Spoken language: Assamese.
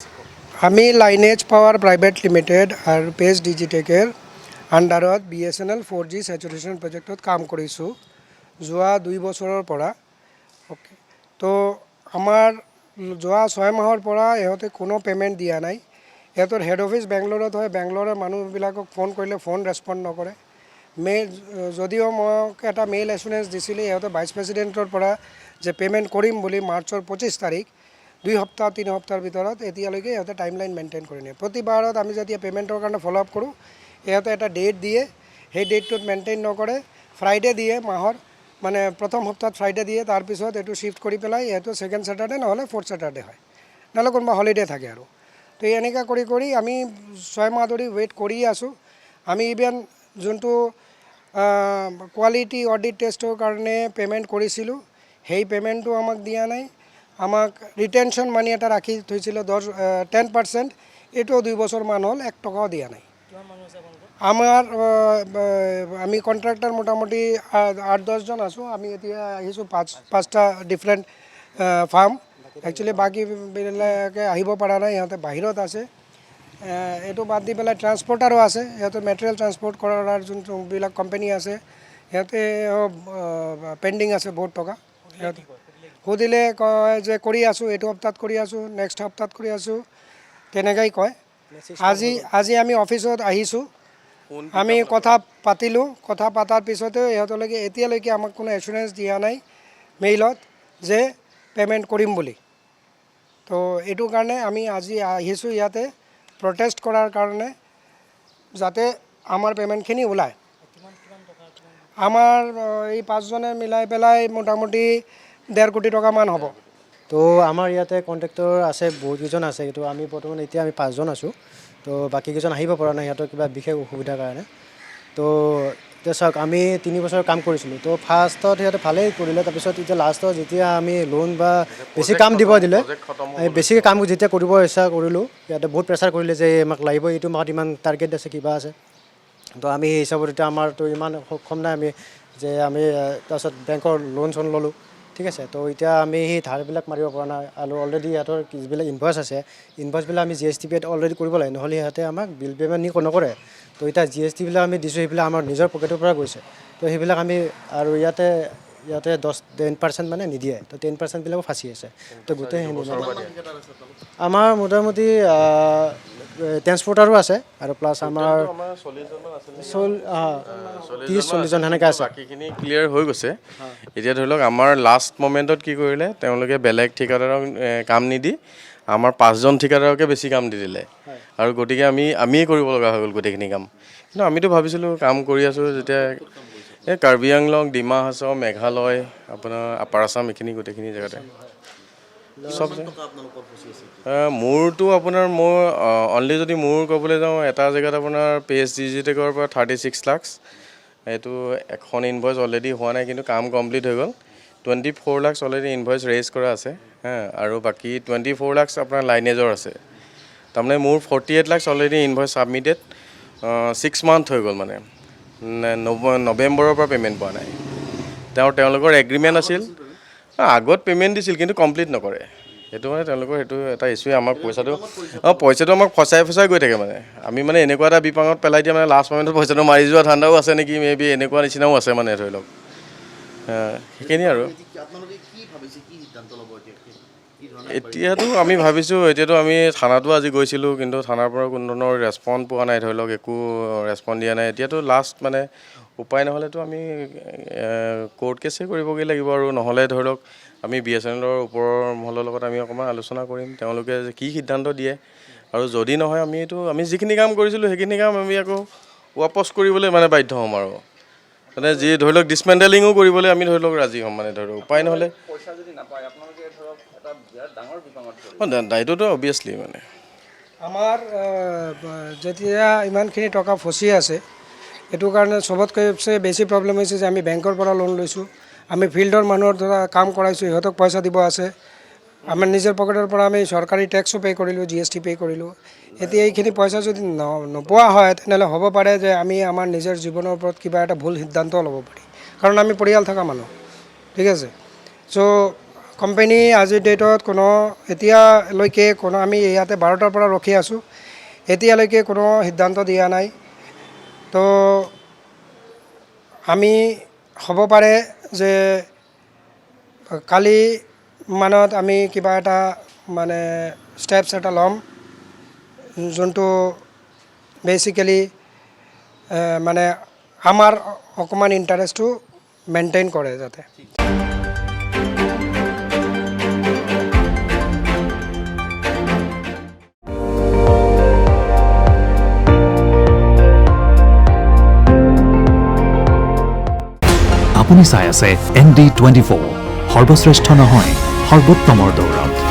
আমি লাইনেজ পাৱাৰ প্ৰাইভেট লিমিটেড আৰু পেজ ডিজিটেকৰ আণ্ডাৰত BSNL 4G চেচুৰেশ্যন প্ৰজেক্টত কাম কৰিছোঁ যোৱা 2 বছৰৰ পৰা। ওকে, তো আমাৰ যোৱা 6 মাহৰ পৰা ইহঁতে কোনো পে'মেণ্ট দিয়া নাই। ইহঁতৰ হেড অফিচ বেংগলোৰত হয়, বেংগলোৰৰ মানুহবিলাকক ফোন কৰিলে ফোন ৰেছপণ্ড নকৰে। যদিও মোক এটা মেইল এছুৰেঞ্চ দিছিলে ইহঁতে ভাইচ প্ৰেছিডেণ্টৰ পৰা যে পে'মেণ্ট কৰিম বুলি মাৰ্চৰ 25 তাৰিখ, 2 সপ্তাহ 3 সপ্তাহৰ ভিতৰত এতিয়ালৈকে ইহঁতে টাইমলাইন মেইনটেইন কৰি নিয়ে। প্ৰতিবাৰত আমি যেতিয়া পে'মেণ্টৰ কাৰণে ফ'ল' আপ কৰোঁ, ইহঁতে এটা ডেট দিয়ে, সেই ডেটটোত মেইনটেইন নকৰে। ফ্ৰাইডে দিয়ে মাহৰ, মানে প্ৰথম সপ্তাহত ফ্ৰাইডে দিয়ে, তাৰপিছত এইটো শ্বিফ্ট কৰি পেলাই ইহঁতৰ ছেকেণ্ড ছেটাৰডে নহ'লে ফ'ৰ্থ ছেটাৰডে হয়, নহ'লে কোনোবা হলিডে থাকে আৰু। তো এনেকুৱা কৰি কৰি আমি 6 মাহ ধৰি ৱেইট কৰি আছোঁ। আমি ইভেন যোনটো কোৱালিটি অডিট টেষ্টৰ কাৰণে পে'মেণ্ট কৰিছিলোঁ, সেই পে'মেণ্টটো আমাক দিয়া নাই। আমাক ৰিটেনশ্যন মানি এটা ৰাখি থৈছিলে 10%, এইটোও 2 বছৰমান হ'ল, 1 টকাও দিয়া নাই। আমাৰ আমি কণ্ট্ৰেক্টৰ মোটামুটি 8-10 জন আছোঁ। আমি এতিয়া আহিছোঁ 5টা ডিফাৰেণ্ট ফাৰ্ম। একচুৱেলি বাকীবিলাকে আহিব পৰা নাই, সিহঁতে বাহিৰত আছে। এইটো বাদ দি পেলাই ট্ৰান্সপৰ্টাৰো আছে, সিহঁতে মেটেৰিয়েল ট্ৰান্সপৰ্ট কৰাৰ যোনবিলাক কোম্পানী আছে, সিহঁতে পেণ্ডিং আছে বহুত টকা। সিহঁতে সুধিলে কয় যে কৰি আছোঁ, এইটো সপ্তাহত কৰি আছোঁ, নেক্সট সপ্তাহত কৰি আছোঁ, তেনেকৈ কয়। আজি আমি অফিচত আহিছোঁ, আমি কথা পাতিলোঁ। কথা পতাৰ পিছতে ইহঁতলৈকে এতিয়ালৈকে আমাক কোনো এছুৰেঞ্চ দিয়া নাই মেইলত যে পে'মেণ্ট কৰিম বুলি। তো এইটো কাৰণে আমি আজি আহিছোঁ ইয়াতে প্ৰটেষ্ট কৰাৰ কাৰণে, যাতে আমাৰ পে'মেণ্টখিনি ওলায়। আমাৰ এই 5 জনে মিলাই পেলাই মোটামুটি 1.5 কোটি টকামান হ'ব। তো আমাৰ ইয়াতে কণ্ট্ৰেক্টৰ আছে, বহুত কেইজন আছে, কিন্তু আমি বৰ্তমান এতিয়া আমি 5 জন আছোঁ। তো বাকীকেইজন আহিব পৰা নাই, সিহঁতৰ কিবা বিশেষ অসুবিধাৰ কাৰণে। তো এতিয়া চাওক, আমি 3 বছৰ কাম কৰিছিলোঁ। তো ফাৰ্ষ্টত সিহঁতে ভালেই কৰিলে, তাৰপিছত এতিয়া লাষ্টত যেতিয়া আমি লোন বা বেছি কাম দিব দিলে, আমি বেছিকৈ কাম যেতিয়া কৰিব ইচ্ছা কৰিলোঁ, সিহঁতে বহুত প্ৰেছাৰ কৰিলে যে আমাক লাগিব, এইটো মাহত ইমান টাৰ্গেট আছে, কিবা আছে। তো আমি সেই হিচাপত এতিয়া আমাৰতো ইমান সক্ষম নাই আমি যে আমি তাৰপিছত বেংকৰ লোন চোন ল'লোঁ, ঠিক আছে। তো এতিয়া আমি সেই ধাৰবিলাক মাৰিব পৰা নাই, আৰু অলৰেডি সিহঁতৰ যিবিলাক ইনভইচ আছে, ইনভইচবিলাক আমি GST পে'ত অলৰেডি কৰিব লাগে, নহ'লে সিহঁতে আমাক বিল পে'মেণ্ট নকৰে। তো এতিয়া GSTবিলাক আমি দিছোঁ, সেইবিলাক আমাৰ নিজৰ পকেটৰ পৰা গৈছে। তো সেইবিলাক আমি আৰু ইয়াতে 10% মানে নিদিয়ে, তো 10%বিলাকো ফাঁচি আছে। তো গোটেইখিনি আমাৰ মোটামুটি ট্ৰেন্সপৰ্টাৰো আছে, আৰু প্লাছ আমাৰ 30-40 জন সেনেকৈ আছে। বাকীখিনি ক্লিয়াৰ হৈ গৈছে। এতিয়া ধৰি লওক আমাৰ লাষ্ট মমেণ্টত কি কৰিলে, তেওঁলোকে বেলেগ ঠিকাদাৰক কাম নিদি আমাৰ 5 জন ঠিকাদাৰকে বেছি কাম দি দিলে, আৰু গতিকে আমিয়ে কৰিব লগা হৈ গ'ল গোটেইখিনি কাম। কিন্তু আমিতো ভাবিছিলোঁ কাম কৰি আছোঁ যেতিয়া, এই কাৰ্বি আংলং, ডিমা হাছাও, মেঘালয়, আপোনাৰ আপাৰ আছাম, এইখিনি গোটেইখিনি জেগাতে চব। মোৰতো আপোনাৰ অনলি যদি মোৰ ক'বলৈ যাওঁ, এটা জেগাত আপোনাৰ পেজ ডিজিটেকৰ পৰা 36 লাখ, এইটো এখন ইনভইচ অলৰেডি হোৱা নাই, কিন্তু কাম কমপ্লিট হৈ গ'ল। 24 লাখ অলৰেডি ইনভইচ ৰেইজ কৰা আছে, আৰু বাকী 24 লাখ আপোনাৰ লাইনেজৰ আছে। তাৰমানে মোৰ 48 lakh already invoice submitted, 6 month হৈ গ'ল, মানে নৱেম্বৰৰ পৰা পে'মেণ্ট পোৱা নাই। তেওঁলোকৰ এগ্ৰিমেণ্ট আছিল, আগত পে'মেণ্ট দিছিল, কিন্তু কমপ্লিট নকৰে। সেইটো মানে তেওঁলোকৰ সেইটো এটা ইছ্যুৱে, আমাক পইচাটো আমাক ফচাই গৈ থাকে। মানে আমি মানে এনেকুৱা এটা বিপাঙত পেলাই দিয়ে, মানে লাষ্ট মমেণ্টত পইচাটো মাৰি যোৱা ধান্দাও আছে নেকি, মেবি এনেকুৱা নিচিনাও আছে, মানে ধৰি লওক সেইখিনি। আৰু এতিয়াতো আমি ভাবিছোঁ, এতিয়াতো আমি থানাতো আজি গৈছিলোঁ, কিন্তু থানাৰ পৰা কোনো ধৰণৰ ৰেছপণ্ড পোৱা নাই, ধৰি লওক একো ৰেছপণ্ড দিয়া নাই। এতিয়াতো লাষ্ট মানে উপায় নহ'লেতো আমি কোৰ্ট কেছেই কৰিবগৈ লাগিব, আৰু নহ'লে ধৰি লওক আমি BSNLৰ ওপৰৰ মহলৰ লগত আমি অকণমান আলোচনা কৰিম, তেওঁলোকে যে কি সিদ্ধান্ত দিয়ে। আৰু যদি নহয়, আমি যিখিনি কাম কৰিছিলোঁ সেইখিনি কাম আমি আকৌ ৱাপছ কৰিবলৈ মানে বাধ্য হ'ম, আৰু মানে যি ধৰি লওক ডিছমেণ্টেলিঙো কৰিবলৈ আমি ধৰি লওক ৰাজি হ'ম, মানে ধৰি লওক উপায় নহ'লে। দায়িত্বটো অভিয়াছলি মানে আমাৰ যেতিয়া ইমানখিনি টকা ফচি আছে, এইটো কাৰণে চবতকৈ বেছি প্ৰব্লেম হৈছে যে আমি বেংকৰ পৰা লোন লৈছোঁ, আমি ফিল্ডৰ মানুহৰ দ্বাৰা কাম কৰাইছোঁ, সিহঁতক পইচা দিব আছে, আমাৰ নিজৰ পকেটৰ পৰা আমি চৰকাৰী টেক্সো পে' কৰিলোঁ, GST পে' কৰিলোঁ। এতিয়া এইখিনি পইচা যদি নোপোৱা হয়, তেনেহ'লে হ'ব পাৰে যে আমি আমাৰ নিজৰ জীৱনৰ ওপৰত কিবা এটা ভুল সিদ্ধান্ত ল'ব পাৰি, কাৰণ আমি পৰিয়াল থকা মানুহ, ঠিক আছে। চ' কোম্পানী আজিৰ ডেটত কোনো এতিয়ালৈকে কোনো আমি ইয়াতে 12টাৰ পৰা ৰখি আছোঁ, এতিয়ালৈকে কোনো সিদ্ধান্ত দিয়া নাই। তো আমি হ'ব পাৰে যে কালি মানত আমি কিবা এটা মানে ষ্টেপছ এটা ল'ম, যোনটো বেচিকেলি মানে আমাৰ অকণমান ইণ্টাৰেষ্টটো মেইনটেইন কৰে যাতে। আপুনি চাই আছে ND24, সৰ্বশ্ৰেষ্ঠ নহয় সৰ্বোত্তমৰ দৌৰত।